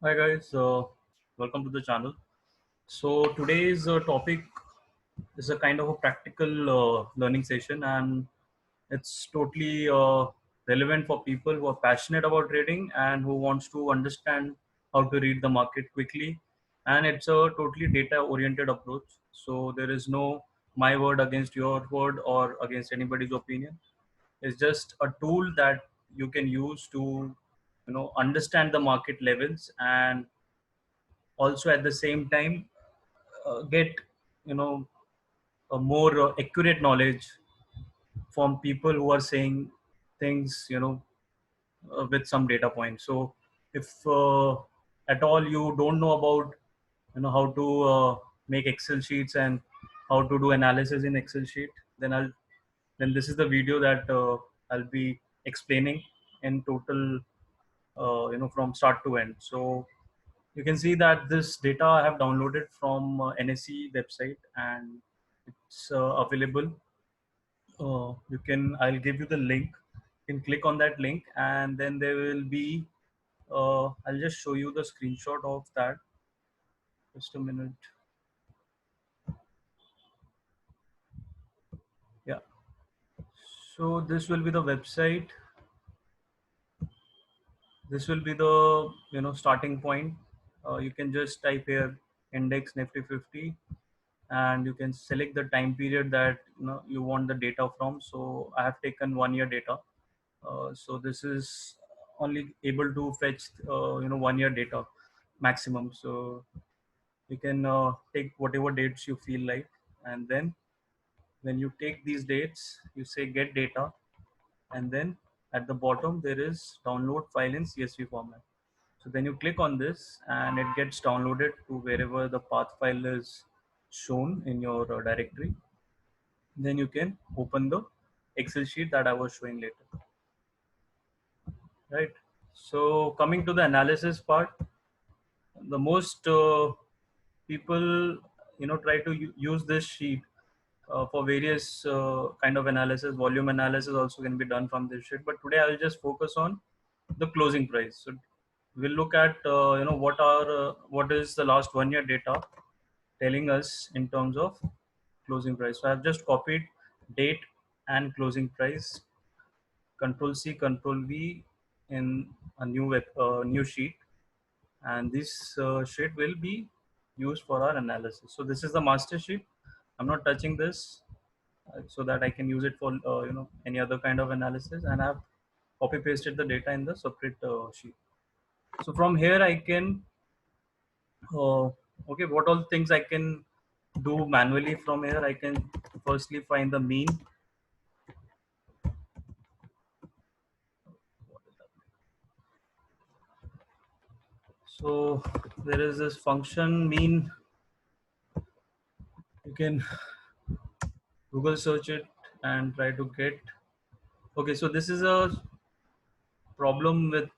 Hi guys, welcome to the channel. So today's topic is a kind of a practical learning session, and it's totally relevant for people who are passionate about trading and who wants to understand how to read the market quickly. And it's a totally data-oriented approach. So there is no my word against your word or against anybody's opinion. It's just a tool that you can use to understand the market levels and also at the same time get you know a more accurate knowledge from people who are saying things with some data points. So if at all you don't know about how to make excel sheets and how to do analysis in excel sheet, then this is the video that I'll be explaining in total, from start to end. So you can see that this data I have downloaded from NSE website, and it's available. I'll give you the link. You can click on that link, and then there will be, I'll just show you the screenshot of that. Just a minute. Yeah. So this will be the website. This will be the, starting point. You can just type here index Nifty 50, and you can select the time period that you want the data from. So I have taken 1 year data. So this is only able to fetch 1 year data maximum. So you can take whatever dates you feel like, and then when you take these dates, you say get data, and then at the bottom there is download file in CSV format. So then you click on this, and it gets downloaded to wherever the path file is shown in your directory. Then you can open the Excel sheet that I was showing later, right? So coming to the analysis part, the most people try to use this sheet for various kind of analysis. Volume analysis also can be done from this sheet, but today I'll just focus on the closing price. So we'll look at what is the last 1 year data telling us in terms of closing price. So I've just copied date and closing price, control C, control V in a new sheet, and this sheet will be used for our analysis. So this is the master sheet. I'm not touching this so that I can use it for any other kind of analysis, and I've copy pasted the data in the separate sheet. So from here I can okay, what all things I can do manually from here. I can firstly find the mean. So there is this function mean. You can Google search it and try to get. Okay, so this is a problem with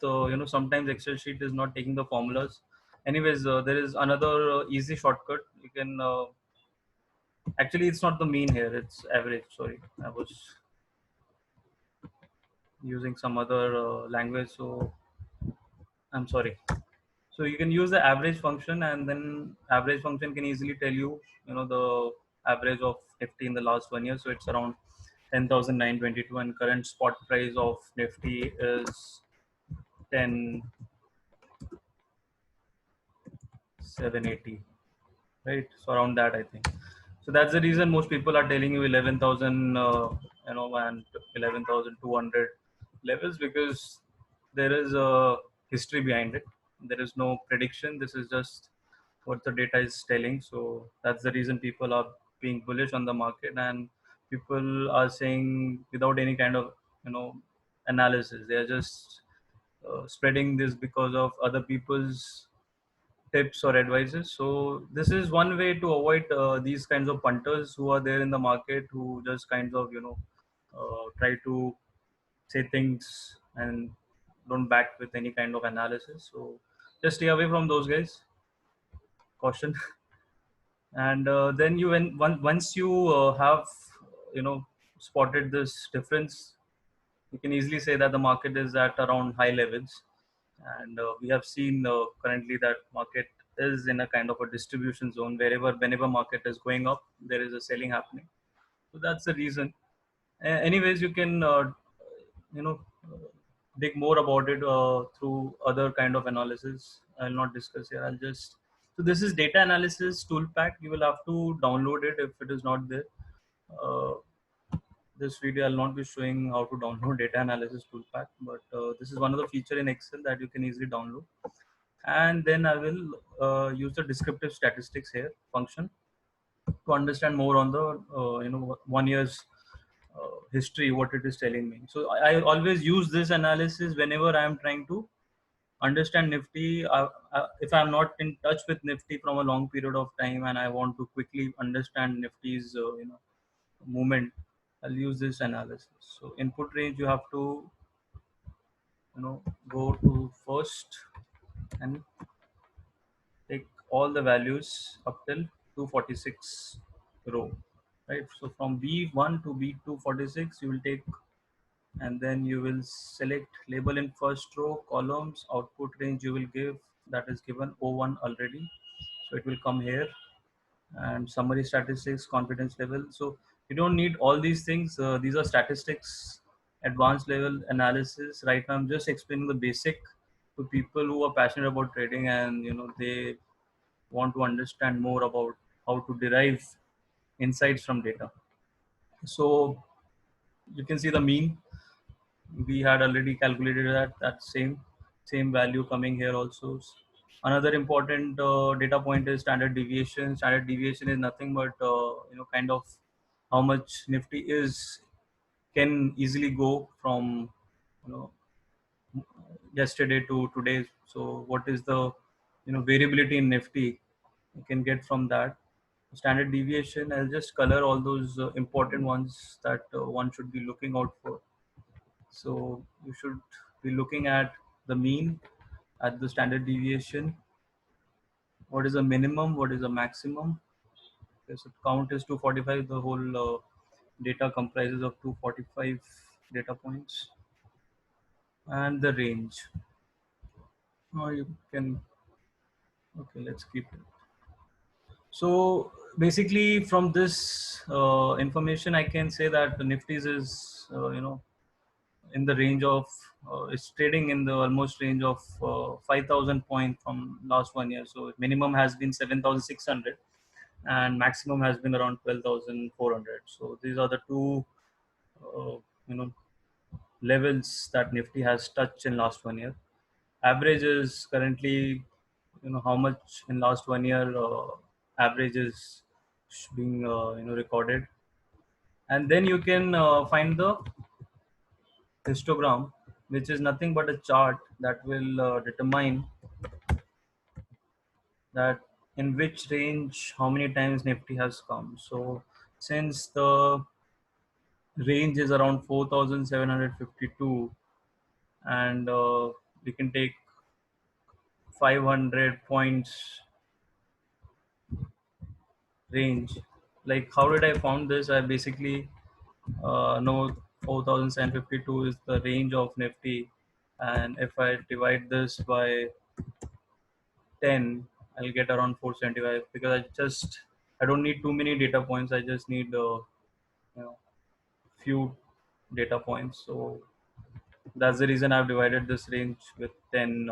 sometimes Excel sheet is not taking the formulas. Anyways, there is another easy shortcut. You can actually, it's not the mean here, it's average. Sorry, I was using some other language, so I'm sorry. So you can use the average function, and then average function can easily tell you, the average of Nifty in the last 1 year. So it's around 10,922, and current spot price of Nifty is 10,780, right? So around that, I think. So that's the reason most people are telling you 11,000, and 11,200 levels, because there is a history behind it. There is no prediction. This is just what the data is telling. So that's the reason people are being bullish on the market, and people are saying without any kind of analysis. They are just spreading this because of other people's tips or advices. So this is one way to avoid these kinds of punters who are there in the market, who just kind of try to say things and don't back with any kind of analysis. So just stay away from those guys. Caution. And then once you have spotted this difference, you can easily say that the market is at around high levels, and we have seen currently that market is in a kind of a distribution zone. Whenever market is going up, there is a selling happening. So that's the reason. Anyways, you can you know uh, dig more about it through other kind of analysis. I'll not discuss here. I'll just so this is data analysis tool pack. You will have to download it if it is not there. Uh, this video I'll not be showing how to download data analysis tool pack, but this is one of the feature in Excel that you can easily download. And then I will use the descriptive statistics here function to understand more on the 1 year's history, what it is telling me. So I always use this analysis whenever I am trying to understand Nifty. If I'm not in touch with Nifty from a long period of time and I want to quickly understand Nifty's movement, I'll use this analysis. So input range, you have to go to first and take all the values up till 246 row, right? So from B1 to B246 you will take, and then you will select label in first row, columns, output range you will give, that is given O1 already, so it will come here, and summary statistics, confidence level. So you don't need all these things. These are statistics, advanced level analysis. Right now I'm just explaining the basic to people who are passionate about trading, and they want to understand more about how to derive insights from data. So you can see the mean. We had already calculated that same value coming here also. Another important data point is standard deviation. Standard deviation is nothing but kind of how much Nifty is can easily go from you know yesterday to today. So what is the variability in Nifty you can get from that. Standard deviation, I'll just color all those important ones that one should be looking out for. So you should be looking at the mean, at the standard deviation, what is the minimum, what is the maximum. Okay, so count is 245. The whole data comprises of 245 data points, and the range. Or you can, okay, let's keep it. So basically, from this information, I can say that the Nifty's is in the range of it's trading in the almost range of 5,000 point from last 1 year. So minimum has been 7,600 and maximum has been around 12,400. So these are the two uh, you know levels that Nifty has touched in last 1 year. Average is currently how much in last 1 year average is being recorded, and then you can find the histogram, which is nothing but a chart that will determine that in which range how many times Nifty has come. So since the range is around 4,752, and we can take 500 points range. Like, how did I found this? I basically know 4,752 is the range of Nifty, and if I divide this by 10, I'll get around 475, because I don't need too many data points. I just need few data points. So that's the reason I've divided this range with 10.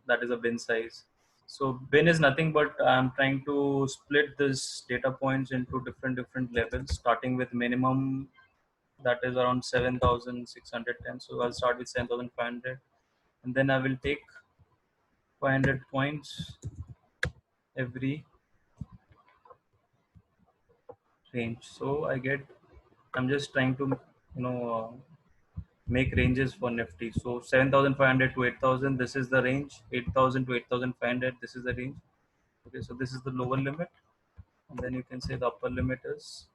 That is a bin size. So bin is nothing but I'm trying to split this data points into different levels, starting with minimum, that is around 7,610. So I'll start with 7,500, and then I will take 500 points every range. So I'm just trying to make ranges for Nifty. So 7,500 to 8,000, this is the range. 8,000 to 8,500, this is the range. Okay, so this is the lower limit, and then you can say the upper limit is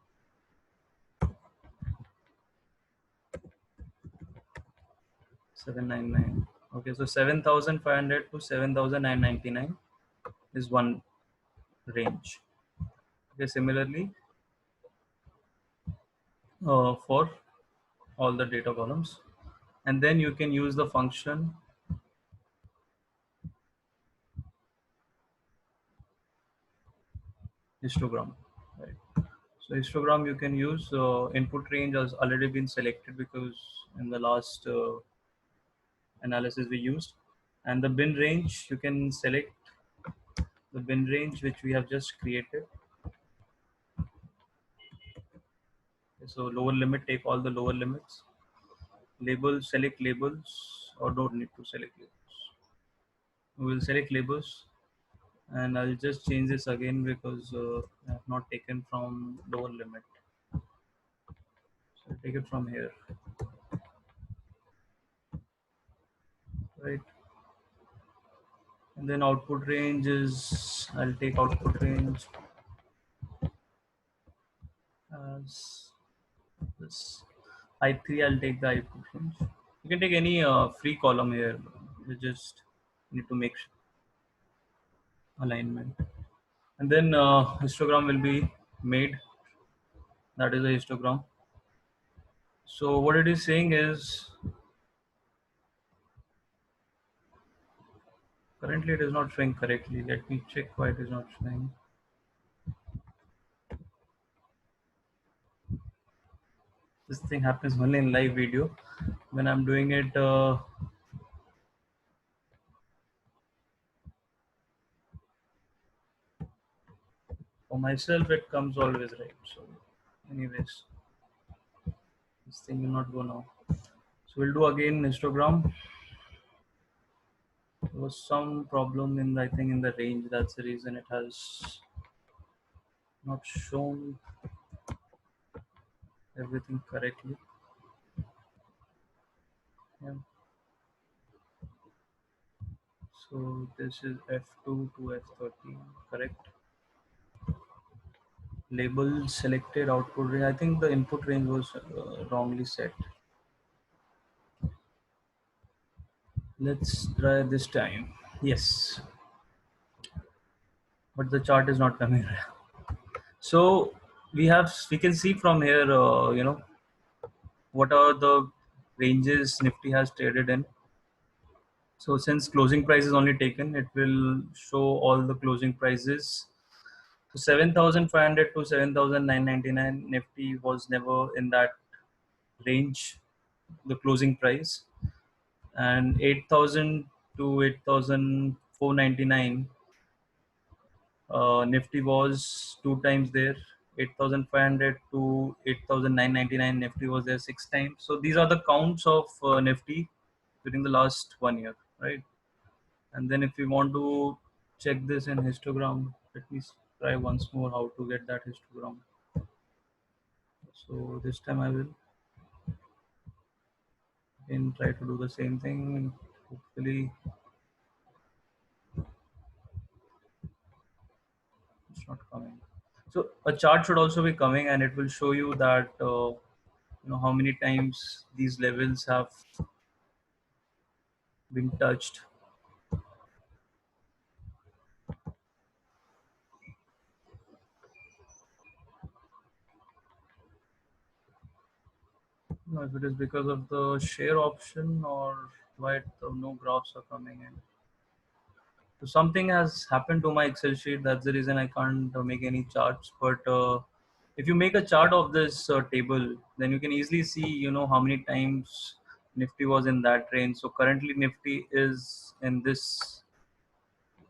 799. Okay, so 7,500 to 7,999 is one range. Okay, similarly for all the data columns, and then you can use the function histogram, right? So histogram you can use. Input range has already been selected because in the last analysis we used, and the bin range you can select the bin range which we have just created. So lower limit, take all the lower limits. Labels, select labels, or don't need to select labels. We will select labels, and I'll just change this again because I have not taken from lower limit. So I'll take it from here, right? And then output range is, I'll take output range as this. I3, I'll take the output range. You can take any free column here. You just need to make alignment. And then histogram will be made. That is a histogram. So what it is saying is currently it is not showing correctly. Let me check why it is not showing. This thing happens only in live video. When I'm doing it for myself, it comes always right. So anyways, this thing will not go now. So we'll do again histogram. There was some problem in I think in the range. That's the reason it has not shown everything correctly. Yeah. So this is F2 to F13, correct? Label selected, output range. I think the input range was wrongly set. Let's try this time. Yes, but the chart is not coming. So we can see from here, what are the ranges Nifty has traded in. So since closing price is only taken, it will show all the closing prices. So 7,500 to 7,999 Nifty was never in that range, the closing price, and 8,000 to 8,499 Nifty was two times there. 8,500 to 8,999 Nifty was there six times. So these are the counts of Nifty during the last 1 year, right? And then if we want to check this in histogram, let me try once more how to get that histogram. So this time I will again try to do the same thing. Hopefully it's not coming. So a chart should also be coming, and it will show you that how many times these levels have been touched. If it is because of the share option or why no graphs are coming in. So something has happened to my Excel sheet. That's the reason I can't make any charts. But if you make a chart of this table, then you can easily see, how many times Nifty was in that range. So currently Nifty is in this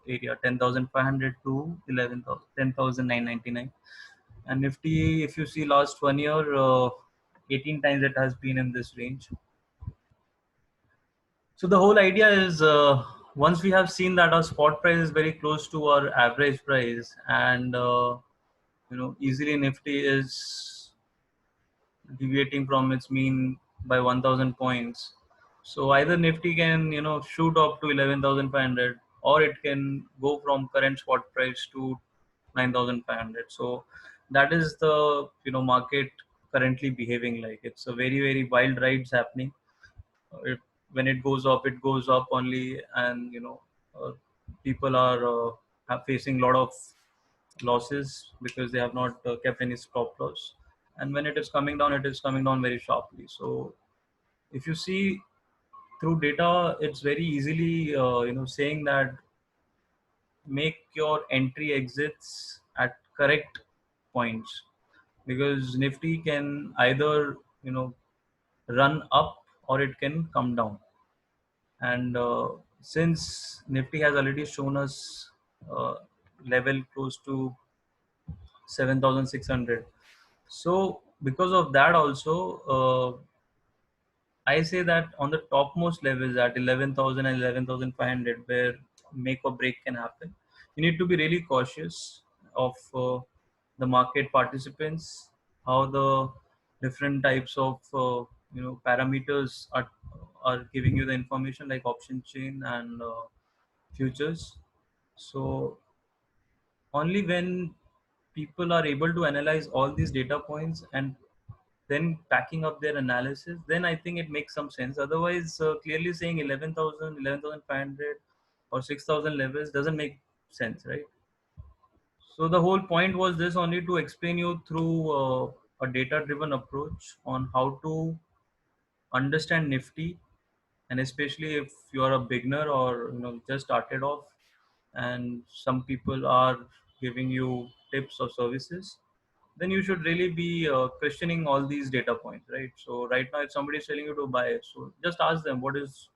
area, 10,500 to 11,000, 10,999. And Nifty, if you see last 1 year, 18 times it has been in this range. So the whole idea is once we have seen that our spot price is very close to our average price, and easily Nifty is deviating from its mean by 1,000 points. So either Nifty can shoot up to 11,500, or it can go from current spot price to 9,500. So that is the market currently behaving like. It's a very very wild rides happening. It, when it goes up only, and people are facing a lot of losses because they have not kept any stop loss. And when it is coming down, it is coming down very sharply. So if you see through data, it's very easily saying that make your entry exits at correct points, because Nifty can either run up or it can come down. And since Nifty has already shown us uh, level close to 7,600, so because of that also, I say that on the topmost levels at 11,000 and 11,500, where make or break can happen, you need to be really cautious of the market participants, how the different types of parameters are giving you the information, like option chain and futures. So only when people are able to analyze all these data points and then packing up their analysis, then I think it makes some sense. Otherwise, clearly saying 11,000, 11,500, or 6,000 levels doesn't make sense, right? So the whole point was this, only to explain you through a data driven approach on how to understand Nifty, and especially if you are a beginner or just started off, and some people are giving you tips or services, then you should really be questioning all these data points, right? So right now, if somebody is telling you to buy, so just ask them, what is,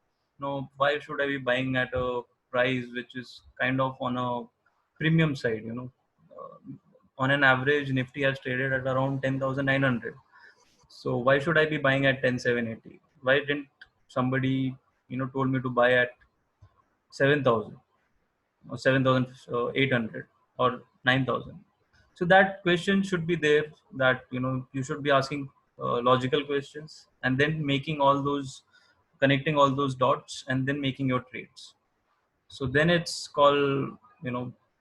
why should I be buying at a price which is kind of on a premium side? On an average, Nifty has traded at around 10,900. So why should I be buying at 10,780? Why didn't somebody told me to buy at 7,000 or 7,800 or 9,000? So that question should be there, that you should be asking logical questions, and then making all those, connecting all those dots, and then making your trades. So then it's called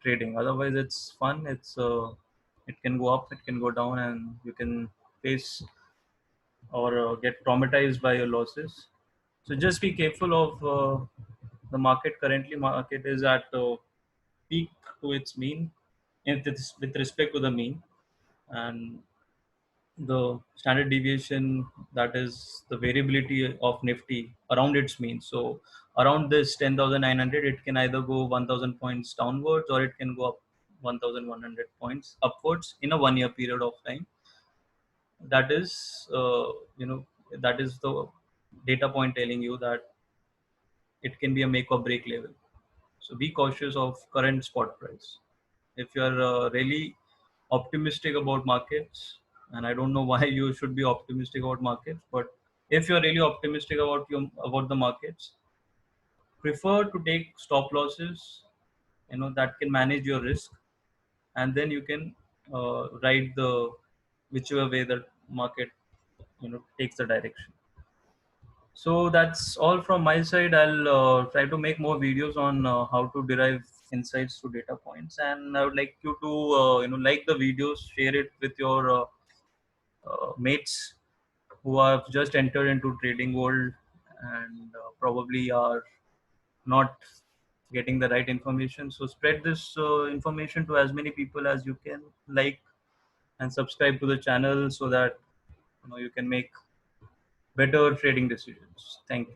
trading. Otherwise it's fun, it can go up, it can go down, and you can face or get traumatized by your losses. So just be careful of the market. Currently market is at peak to its mean, if it's with respect to the mean, and the standard deviation, that is the variability of Nifty around its mean. So around this 10,900, it can either go 1,000 points downwards, or it can go up 1,100 points upwards in a 1 year period of time. That is that is the data point telling you that it can be a make or break level. So be cautious of current spot price. If you're really optimistic about markets, and I don't know why you should be optimistic about markets, but if you're really optimistic about the markets, prefer to take stop losses, that can manage your risk, and then you can ride the whichever way the market takes the direction. So that's all from my side. I'll try to make more videos on how to derive insights to data points, and I would like you to like the videos, share it with your mates who have just entered into trading world, and probably are not getting the right information. So spread this information to as many people as you can, like and subscribe to the channel, so that you can make better trading decisions. Thank you.